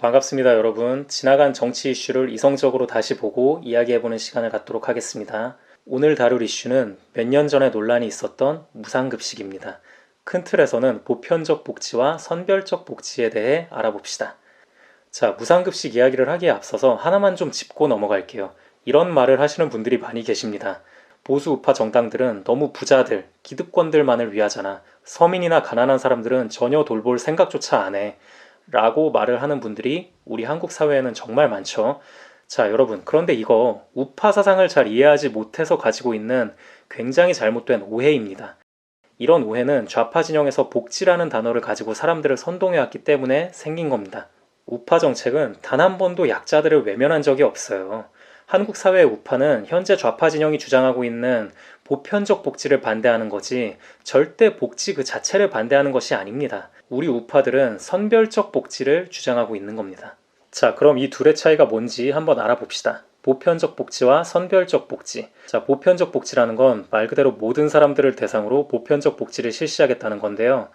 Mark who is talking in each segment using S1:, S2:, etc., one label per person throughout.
S1: 반갑습니다, 여러분. 지나간 정치 이슈를 이성적으로 다시 보고 이야기해보는 시간을 갖도록 하겠습니다. 오늘 다룰 이슈는 몇 년 전에 논란이 있었던 무상급식입니다. 큰 틀에서는 보편적 복지와 선별적 복지에 대해 알아봅시다. 자, 무상급식 이야기를 하기에 앞서서 하나만 좀 짚고 넘어갈게요. 이런 말을 하시는 분들이 많이 계십니다. 보수 우파 정당들은 너무 부자들, 기득권들만을 위하잖아. 서민이나 가난한 사람들은 전혀 돌볼 생각조차 안 해. 라고 말을 하는 분들이 우리 한국 사회에는 정말 많죠. 자, 여러분, 그런데 이거 우파 사상을 잘 이해하지 못해서 가지고 있는 굉장히 잘못된 오해입니다. 이런 오해는 좌파 진영에서 복지라는 단어를 가지고 사람들을 선동해왔기 때문에 생긴 겁니다. 우파 정책은 단 한 번도 약자들을 외면한 적이 없어요. 한국 사회의 우파는 현재 좌파 진영이 주장하고 있는 보편적 복지를 반대하는 거지 절대 복지 그 자체를 반대하는 것이 아닙니다. 우리 우파들은 선별적 복지를 주장하고 있는 겁니다. 자, 그럼 이 둘의 차이가 뭔지 한번 알아봅시다. 보편적 복지와 선별적 복지. 자, 보편적 복지라는 건 말 그대로 모든 사람들을 대상으로 보편적 복지를 실시하겠다는 건데요.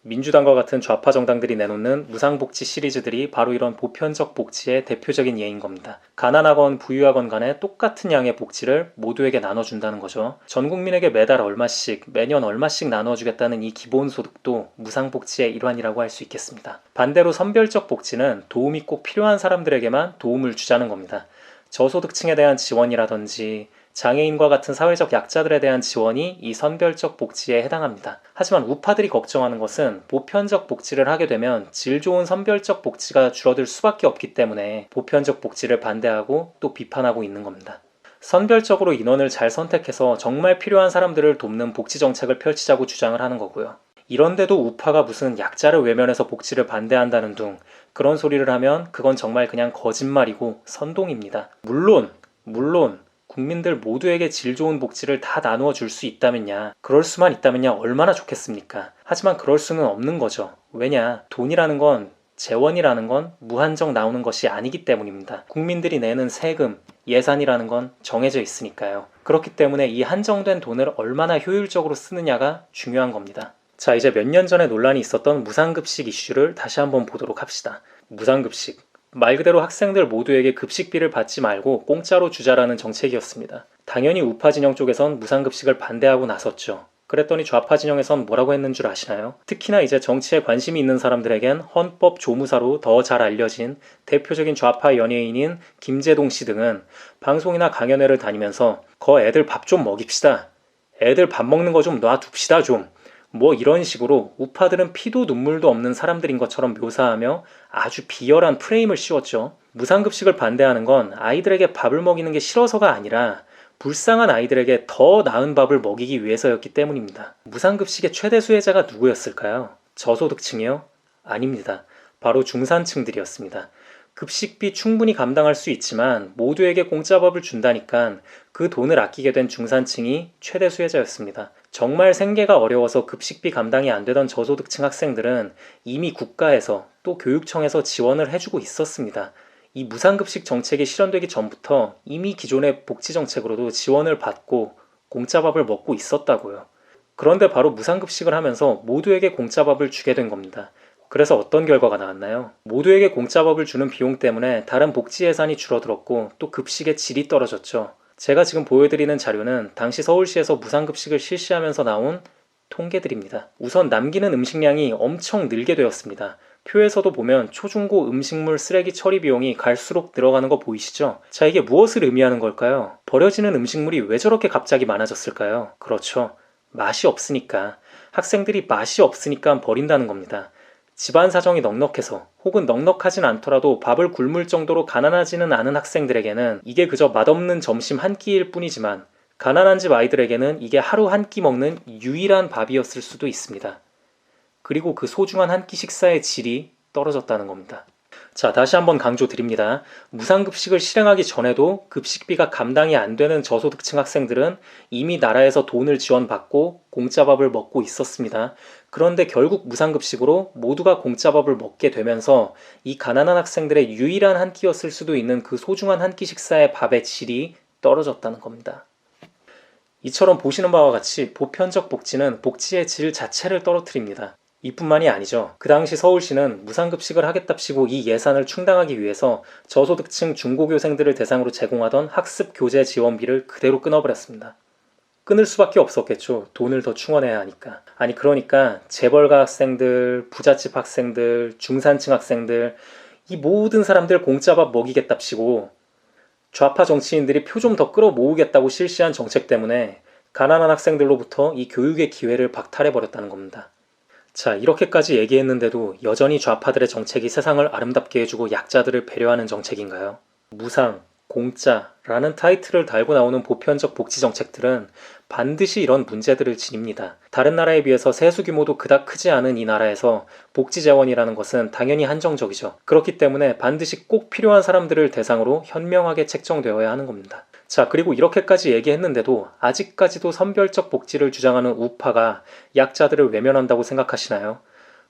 S1: 민주당과 같은 좌파 정당들이 내놓는 무상복지 시리즈들이 바로 이런 보편적 복지의 대표적인 예인 겁니다. 가난하건 부유하건 간에 똑같은 양의 복지를 모두에게 나눠준다는 거죠. 전 국민에게 매달 얼마씩, 매년 얼마씩 나눠주겠다는 이 기본소득도 무상복지의 일환이라고 할 수 있겠습니다. 반대로 선별적 복지는 도움이 꼭 필요한 사람들에게만 도움을 주자는 겁니다. 저소득층에 대한 지원이라든지 장애인과 같은 사회적 약자들에 대한 지원이 이 선별적 복지에 해당합니다. 하지만 우파들이 걱정하는 것은 보편적 복지를 하게 되면 질 좋은 선별적 복지가 줄어들 수밖에 없기 때문에 보편적 복지를 반대하고 또 비판하고 있는 겁니다. 선별적으로 인원을 잘 선택해서 정말 필요한 사람들을 돕는 복지 정책을 펼치자고 주장을 하는 거고요. 이런데도 우파가 무슨 약자를 외면해서 복지를 반대한다는 둥 그런 소리를 하면 그건 정말 그냥 거짓말이고 선동입니다. 물론 국민들 모두에게 질 좋은 복지를 다 나누어 줄 수 있다면야, 그럴 수만 있다면야 얼마나 좋겠습니까? 하지만 그럴 수는 없는 거죠. 왜냐, 돈이라는 건, 재원이라는 건 무한정 나오는 것이 아니기 때문입니다. 국민들이 내는 세금, 예산이라는 건 정해져 있으니까요. 그렇기 때문에 이 한정된 돈을 얼마나 효율적으로 쓰느냐가 중요한 겁니다. 자, 이제 몇 년 전에 논란이 있었던 무상급식 이슈를 다시 한번 보도록 합시다. 무상급식. 말 그대로 학생들 모두에게 급식비를 받지 말고 공짜로 주자라는 정책이었습니다. 당연히 우파 진영 쪽에선 무상급식을 반대하고 나섰죠. 그랬더니 좌파 진영에선 뭐라고 했는 줄 아시나요? 특히나 이제 정치에 관심이 있는 사람들에겐 헌법 조무사로 더 잘 알려진 대표적인 좌파 연예인인 김제동 씨 등은 방송이나 강연회를 다니면서 거 애들 밥 좀 먹입시다. 애들 밥 먹는 거 좀 놔둡시다 좀. 뭐 이런 식으로 우파들은 피도 눈물도 없는 사람들인 것처럼 묘사하며 아주 비열한 프레임을 씌웠죠. 무상급식을 반대하는 건 아이들에게 밥을 먹이는 게 싫어서가 아니라 불쌍한 아이들에게 더 나은 밥을 먹이기 위해서였기 때문입니다. 무상급식의 최대 수혜자가 누구였을까요? 저소득층이요? 아닙니다. 바로 중산층들이었습니다. 급식비 충분히 감당할 수 있지만 모두에게 공짜밥을 준다니까 그 돈을 아끼게 된 중산층이 최대 수혜자였습니다. 정말 생계가 어려워서 급식비 감당이 안 되던 저소득층 학생들은 이미 국가에서 또 교육청에서 지원을 해주고 있었습니다. 이 무상급식 정책이 실현되기 전부터 이미 기존의 복지정책으로도 지원을 받고 공짜밥을 먹고 있었다고요. 그런데 바로 무상급식을 하면서 모두에게 공짜밥을 주게 된 겁니다. 그래서 어떤 결과가 나왔나요? 모두에게 공짜밥을 주는 비용 때문에 다른 복지 예산이 줄어들었고 또 급식의 질이 떨어졌죠. 제가 지금 보여드리는 자료는 당시 서울시에서 무상급식을 실시하면서 나온 통계들입니다. 우선 남기는 음식량이 엄청 늘게 되었습니다. 표에서도 보면 초중고 음식물 쓰레기 처리 비용이 갈수록 늘어가는 거 보이시죠? 자, 이게 무엇을 의미하는 걸까요? 버려지는 음식물이 왜 저렇게 갑자기 많아졌을까요? 그렇죠. 맛이 없으니까. 학생들이 맛이 없으니까 버린다는 겁니다. 집안 사정이 넉넉해서 혹은 넉넉하진 않더라도 밥을 굶을 정도로 가난하지는 않은 학생들에게는 이게 그저 맛없는 점심 한 끼일 뿐이지만 가난한 집 아이들에게는 이게 하루 한 끼 먹는 유일한 밥이었을 수도 있습니다. 그리고 그 소중한 한 끼 식사의 질이 떨어졌다는 겁니다. 자, 다시 한번 강조드립니다. 무상급식을 실행하기 전에도 급식비가 감당이 안 되는 저소득층 학생들은 이미 나라에서 돈을 지원받고 공짜밥을 먹고 있었습니다. 그런데 결국 무상급식으로 모두가 공짜밥을 먹게 되면서 이 가난한 학생들의 유일한 한 끼였을 수도 있는 그 소중한 한 끼 식사의 밥의 질이 떨어졌다는 겁니다. 이처럼 보시는 바와 같이 보편적 복지는 복지의 질 자체를 떨어뜨립니다. 이뿐만이 아니죠. 그 당시 서울시는 무상급식을 하겠답시고 이 예산을 충당하기 위해서 저소득층 중고교생들을 대상으로 제공하던 학습 교재 지원비를 그대로 끊어버렸습니다. 끊을 수밖에 없었겠죠. 돈을 더 충원해야 하니까. 아니 그러니까 재벌가 학생들, 부잣집 학생들, 중산층 학생들 이 모든 사람들 공짜밥 먹이겠답시고 좌파 정치인들이 표 좀 더 끌어모으겠다고 실시한 정책 때문에 가난한 학생들로부터 이 교육의 기회를 박탈해버렸다는 겁니다. 자, 이렇게까지 얘기했는데도 여전히 좌파들의 정책이 세상을 아름답게 해주고 약자들을 배려하는 정책인가요? 무상, 공짜라는 타이틀을 달고 나오는 보편적 복지 정책들은 반드시 이런 문제들을 지닙니다. 다른 나라에 비해서 세수 규모도 그닥 크지 않은 이 나라에서 복지 재원이라는 것은 당연히 한정적이죠. 그렇기 때문에 반드시 꼭 필요한 사람들을 대상으로 현명하게 책정되어야 하는 겁니다. 자, 그리고 이렇게까지 얘기했는데도 아직까지도 선별적 복지를 주장하는 우파가 약자들을 외면한다고 생각하시나요?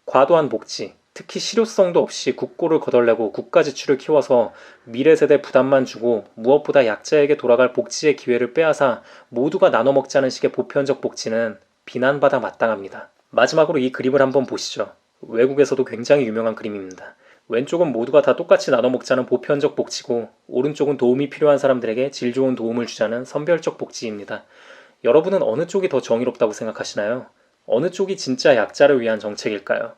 S1: 과도한 복지, 특히 실효성도 없이 국고를 거덜내고 국가 지출을 키워서 미래 세대 부담만 주고 무엇보다 약자에게 돌아갈 복지의 기회를 빼앗아 모두가 나눠 먹자는 식의 보편적 복지는 비난받아 마땅합니다. 마지막으로 이 그림을 한번 보시죠. 외국에서도 굉장히 유명한 그림입니다. 왼쪽은 모두가 다 똑같이 나눠 먹자는 보편적 복지고 오른쪽은 도움이 필요한 사람들에게 질 좋은 도움을 주자는 선별적 복지입니다. 여러분은 어느 쪽이 더 정의롭다고 생각하시나요? 어느 쪽이 진짜 약자를 위한 정책일까요?